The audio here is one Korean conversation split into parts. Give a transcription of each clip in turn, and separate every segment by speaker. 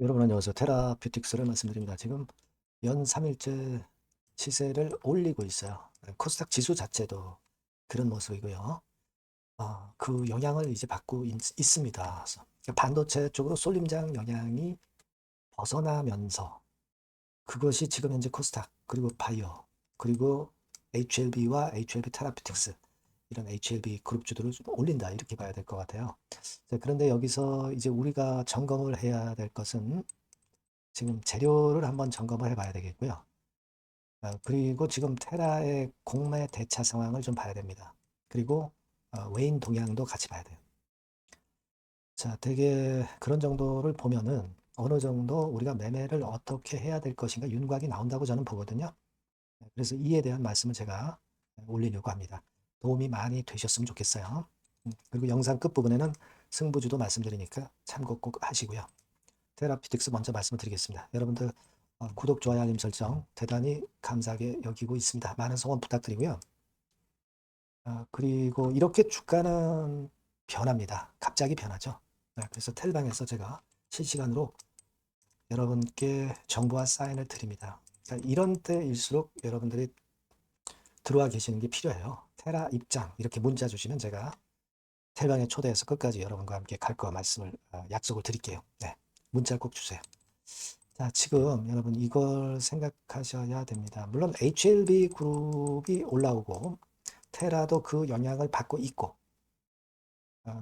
Speaker 1: 여러분 안녕하세요. 테라뷰틱스를 말씀드립니다. 지금 연 3일째 시세를 올리고 있어요. 코스닥 지수 자체도 그런 모습이고요. 그 영향을 이제 받고 있습니다. 그래서 반도체 쪽으로 쏠림장 영향이 벗어나면서 그것이 지금 현재 코스닥 그리고 바이오 그리고 HLB와 HLB 테라뷰틱스 이런 HLB 그룹주들을 좀 올린다 이렇게 봐야 될 것 같아요. 자, 그런데 여기서 이제 우리가 점검을 해야 될 것은 지금 재료를 한번 점검을 해봐야 되겠고요. 그리고 지금 테라의 공매 대차 상황을 좀 봐야 됩니다. 그리고 외인 동향도 같이 봐야 돼요. 자, 되게 그런 정도를 보면은 어느 정도 우리가 매매를 어떻게 해야 될 것인가 윤곽이 나온다고 저는 보거든요. 그래서 이에 대한 말씀을 제가 올리려고 합니다. 도움이 많이 되셨으면 좋겠어요. 그리고 영상 끝부분에는 승부주도 말씀드리니까 참고 꼭 하시고요. 테라피틱스 먼저 말씀을 드리겠습니다. 여러분들 구독, 좋아요, 알림 설정 대단히 감사하게 여기고 있습니다. 많은 성원 부탁드리고요. 그리고 이렇게 주가는 변합니다. 갑자기 변하죠. 그래서 텔방에서 제가 실시간으로 여러분께 정보와 사인을 드립니다. 그러니까 이런 때일수록 여러분들이 들어와 계시는 게 필요해요. 테라 입장 이렇게 문자 주시면 제가 텔방에 초대해서 끝까지 여러분과 함께 갈 거 말씀을 약속을 드릴게요. 네, 문자 꼭 주세요. 자, 지금 여러분 이걸 생각하셔야 됩니다. 물론 HLB 그룹이 올라오고 테라도 그 영향을 받고 있고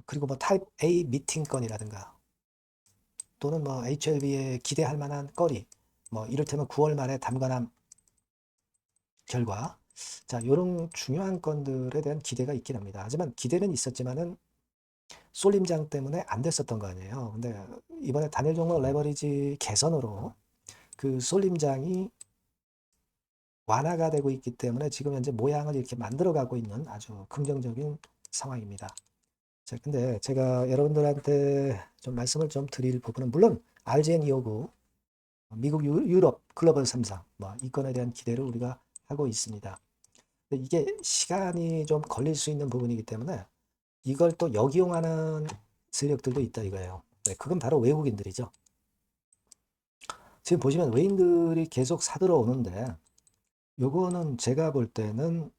Speaker 1: 그리고 뭐 타입 A 미팅건이라든가 또는 뭐 HLB에 기대할 만한 거리 뭐 이를테면 9월 말에 담관함 결과 자, 이런 중요한 건들에 대한 기대가 있긴 합니다. 하지만 기대는 있었지만은 쏠림장 때문에 안 됐었던 거 아니에요. 근데 이번에 단일 종목 레버리지 개선으로 그 쏠림장이 완화가 되고 있기 때문에 지금 현재 모양을 이렇게 만들어가고 있는 아주 긍정적인 상황입니다. 자, 근데 제가 여러분들한테 좀 말씀을 좀 드릴 부분은 물론 RGN259, 미국 유럽 글로벌 3상 이 건에 대한 기대를 우리가 하고 있습니다. 근데 이게 시간이 좀 걸릴 수 있는 부분이기 때문에 이걸 또 역이용하는 세력들도 있다 이거예요. 네, 그건 바로 외국인들이죠. 지금 보시면 외인들이 계속 사들어 오는데 요거는 제가 볼 때는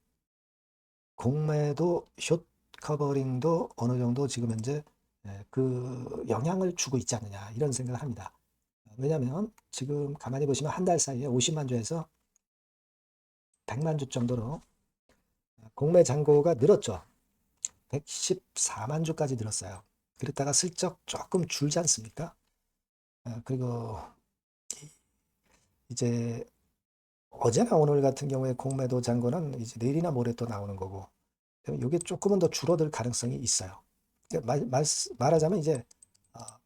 Speaker 1: 공매도 숏 커버링도 어느 정도 지금 현재 그 영향을 주고 있지 않느냐 이런 생각을 합니다. 왜냐하면 지금 가만히 보시면 한 달 사이에 50만 주에서 100만 주 정도로 공매 잔고가 늘었죠. 114만 주까지 늘었어요. 그랬다가 슬쩍 조금 줄지 않습니까? 그리고 이제 어제나 오늘 같은 경우에 공매도 잔고는 이제 내일이나 모레 또 나오는 거고 이게 조금은 더 줄어들 가능성이 있어요. 말하자면 이제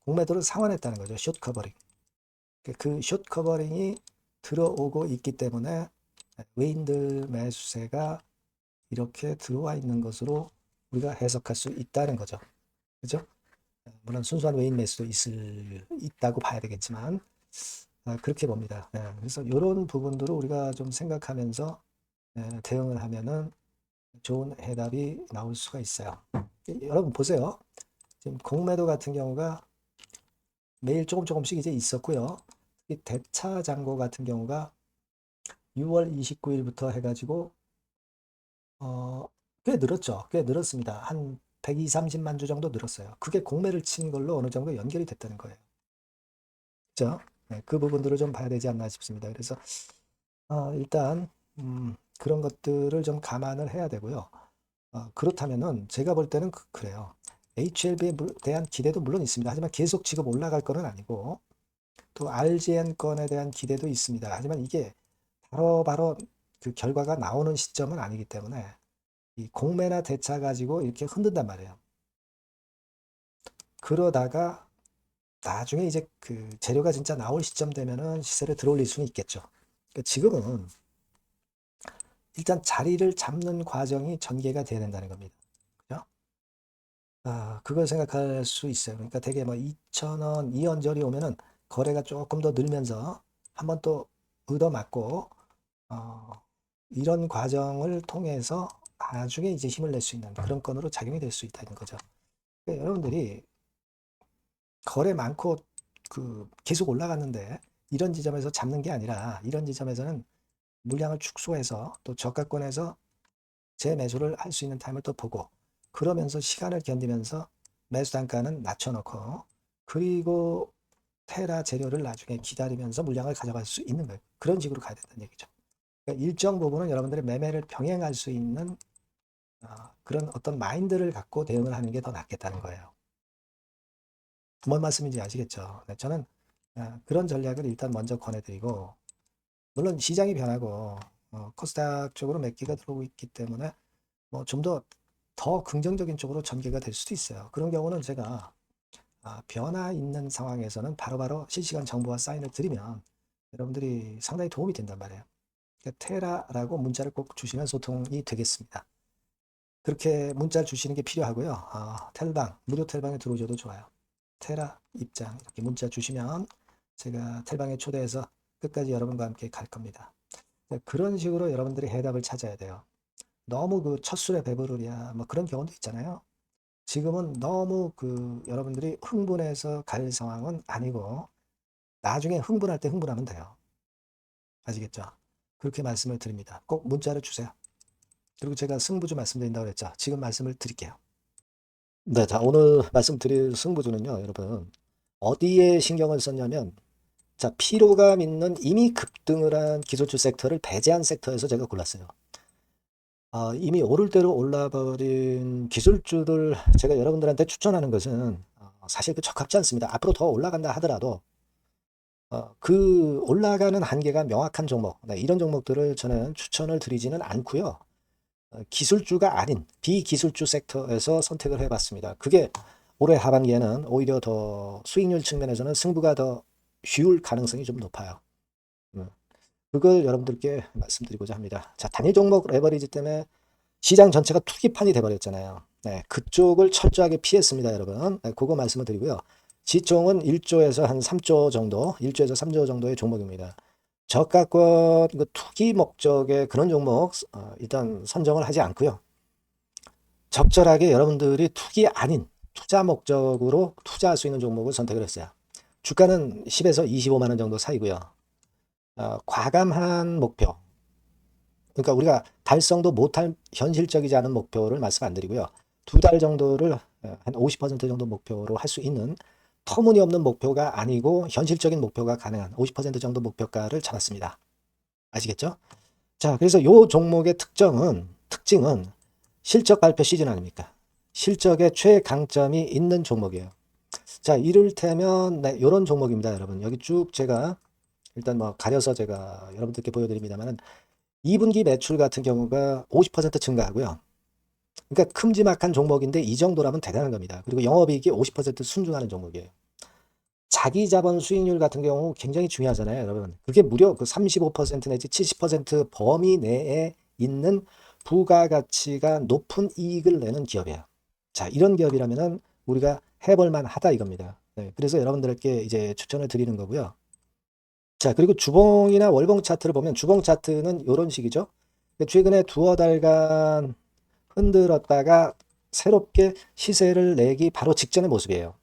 Speaker 1: 공매도를 상환했다는 거죠. 숏 커버링. 그 숏 커버링이 들어오고 있기 때문에 외인들 매수세가 이렇게 들어와 있는 것으로 우리가 해석할 수 있다는 거죠. 그죠? 물론 순수한 외인 매수도 있다고 봐야 되겠지만 그렇게 봅니다. 그래서 이런 부분들을 우리가 좀 생각하면서 대응을 하면은 좋은 해답이 나올 수가 있어요. 여러분 보세요. 지금 공매도 같은 경우가 매일 조금씩 이제 있었고요. 이 대차 잔고 같은 경우가 6월 29일부터 해가지고 꽤 늘었죠. 꽤 늘었습니다. 한 120, 30만 주 정도 늘었어요. 그게 공매를 친 걸로 어느 정도 연결이 됐다는 거예요. 그죠? 네, 그 부분들을 좀 봐야 되지 않나 싶습니다. 그래서 일단 그런 것들을 좀 감안을 해야 되고요. 그렇다면은 제가 볼 때는 그래요. HLB에 대한 기대도 물론 있습니다. 하지만 계속 지금 올라갈 거는 아니고 또 RGN 건에 대한 기대도 있습니다. 하지만 이게 바로 그 결과가 나오는 시점은 아니기 때문에 이 공매나 대차 가지고 이렇게 흔든단 말이에요. 그러다가 나중에 이제 그 재료가 진짜 나올 시점 되면은 시세를 들어올릴 수는 있겠죠. 그러니까 지금은 일단 자리를 잡는 과정이 전개가 돼야 된다는 겁니다. 그죠? 그걸 생각할 수 있어요. 그러니까 되게 뭐 2,000원, 이연절이 오면은 거래가 조금 더 늘면서 한번 또 얻어맞고, 어, 이런 과정을 통해서 나중에 이제 힘을 낼 수 있는 그런 건으로 작용이 될 수 있다는 거죠. 그러니까 여러분들이 거래 많고 계속 올라갔는데 이런 지점에서 잡는 게 아니라 이런 지점에서는 물량을 축소해서 또 저가권에서 재매수를 할 수 있는 타임을 또 보고 그러면서 시간을 견디면서 매수 단가는 낮춰놓고 그리고 테라 재료를 나중에 기다리면서 물량을 가져갈 수 있는 거예요. 그런 식으로 가야 된다는 얘기죠. 그러니까 일정 부분은 여러분들의 매매를 병행할 수 있는 그런 어떤 마인드를 갖고 대응을 하는 게 더 낫겠다는 거예요. 뭔 말씀인지 아시겠죠? 네, 저는 그런 전략을 일단 먼저 권해드리고 물론 시장이 변하고 코스닥 쪽으로 몇 개가 들어오고 있기 때문에 뭐 좀 더 긍정적인 쪽으로 전개가 될 수도 있어요. 그런 경우는 제가 변화 있는 상황에서는 바로바로 실시간 정보와 사인을 드리면 여러분들이 상당히 도움이 된단 말이에요. 그러니까 테라라고 문자를 꼭 주시면 소통이 되겠습니다. 그렇게 문자를 주시는 게 필요하고요. 텔방, 무료 텔방에 들어오셔도 좋아요. 테라 입장 이렇게 문자 주시면 제가 텔방에 초대해서 끝까지 여러분과 함께 갈 겁니다. 그런 식으로 여러분들이 해답을 찾아야 돼요. 너무 첫 술에 배부르랴 뭐 그런 경우도 있잖아요. 지금은 너무 여러분들이 흥분해서 갈 상황은 아니고 나중에 흥분할 때 흥분하면 돼요. 아시겠죠? 그렇게 말씀을 드립니다. 꼭 문자를 주세요. 그리고 제가 승부주 말씀드린다고 그랬죠. 지금 말씀을 드릴게요. 네, 자, 오늘 말씀드릴 승부주는요, 여러분. 어디에 신경을 썼냐면, 자, 피로감 있는 이미 급등을 한 기술주 섹터를 배제한 섹터에서 제가 골랐어요. 이미 오를 대로 올라버린 기술주들 제가 여러분들한테 추천하는 것은 사실 적합지 않습니다. 앞으로 더 올라간다 하더라도 그 올라가는 한계가 명확한 종목, 네, 이런 종목들을 저는 추천을 드리지는 않고요. 기술주가 아닌 비기술주 섹터에서 선택을 해봤습니다. 그게 올해 하반기에는 오히려 더 수익률 측면에서는 승부가 더 쉬울 가능성이 좀 높아요. 그걸 여러분들께 말씀드리고자 합니다. 자, 단일 종목 레버리지 때문에 시장 전체가 투기판이 돼버렸잖아요. 네, 그쪽을 철저하게 피했습니다, 여러분. 네, 그거 말씀을 드리고요. 지총은 1조에서 한 3조 정도, 1조에서 3조 정도의 종목입니다. 저가권 투기 목적의 그런 종목 일단 선정을 하지 않고요. 적절하게 여러분들이 투기 아닌 투자 목적으로 투자할 수 있는 종목을 선택을 했어요. 주가는 10에서 25만 원 정도 사이고요. 과감한 목표, 그러니까 우리가 달성도 못할 현실적이지 않은 목표를 말씀 안 드리고요. 2달 정도를 한 50% 정도 목표로 할 수 있는 터무니없는 목표가 아니고 현실적인 목표가 가능한 50% 정도 목표가를 잡았습니다. 아시겠죠? 자, 그래서 요 종목의 특징은 실적 발표 시즌 아닙니까? 실적의 최강점이 있는 종목이에요. 자, 이를테면 네, 이런 종목입니다, 여러분. 여기 쭉 제가 일단 뭐 가려서 제가 여러분들께 보여드립니다만 2분기 매출 같은 경우가 50% 증가하고요. 그러니까 큼지막한 종목인데 이 정도라면 대단한 겁니다. 그리고 영업이익이 50% 순증하는 종목이에요. 자기 자본 수익률 같은 경우 굉장히 중요하잖아요, 여러분. 그게 무려 35% 내지 70% 범위 내에 있는 부가가치가 높은 이익을 내는 기업이에요. 자, 이런 기업이라면은 우리가 해볼 만하다 이겁니다. 네, 그래서 여러분들께 이제 추천을 드리는 거고요. 자, 그리고 주봉이나 월봉 차트를 보면 주봉 차트는 이런 식이죠. 최근에 두어 달간 흔들었다가 새롭게 시세를 내기 바로 직전의 모습이에요.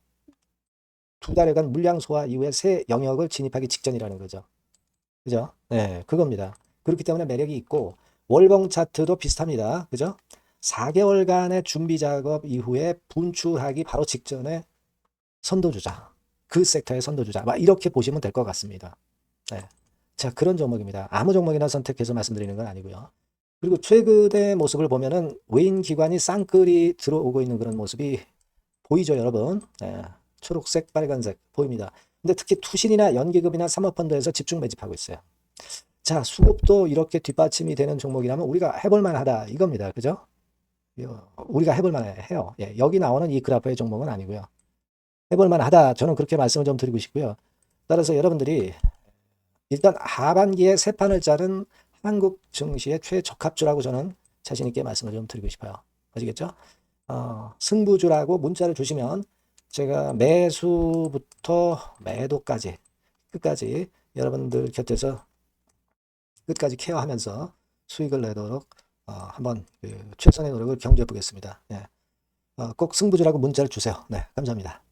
Speaker 1: 2달간 물량 소화 이후에 새 영역을 진입하기 직전이라는 거죠. 그죠? 네, 그겁니다. 그렇기 때문에 매력이 있고 월봉 차트도 비슷합니다. 그죠? 4개월간의 준비 작업 이후에 분출하기 바로 직전에 선도주자. 그 섹터의 선도주자. 막 이렇게 보시면 될 것 같습니다. 네. 자, 그런 종목입니다. 아무 종목이나 선택해서 말씀드리는 건 아니고요. 그리고 최근의 모습을 보면은 외인 기관이 쌍끌이 들어오고 있는 그런 모습이 보이죠, 여러분? 네. 초록색, 빨간색 보입니다. 근데 특히 투신이나 연기금이나 사모펀드에서 집중 매집하고 있어요. 자, 수급도 이렇게 뒷받침이 되는 종목이라면 우리가 해볼 만하다 이겁니다. 그죠? 우리가 해볼 만해요. 예, 여기 나오는 이 그래프의 종목은 아니고요. 해볼 만하다. 저는 그렇게 말씀을 좀 드리고 싶고요. 따라서 여러분들이 일단 하반기에 새 판을 짜는 한국 증시의 최적합주라고 저는 자신 있게 말씀을 좀 드리고 싶어요. 아시겠죠? 승부주라고 문자를 주시면 제가 매수부터 매도까지 끝까지 여러분들 곁에서 끝까지 케어하면서 수익을 내도록 한번 최선의 노력을 경주해 보겠습니다. 네. 꼭 승부주라고 문자를 주세요. 네, 감사합니다.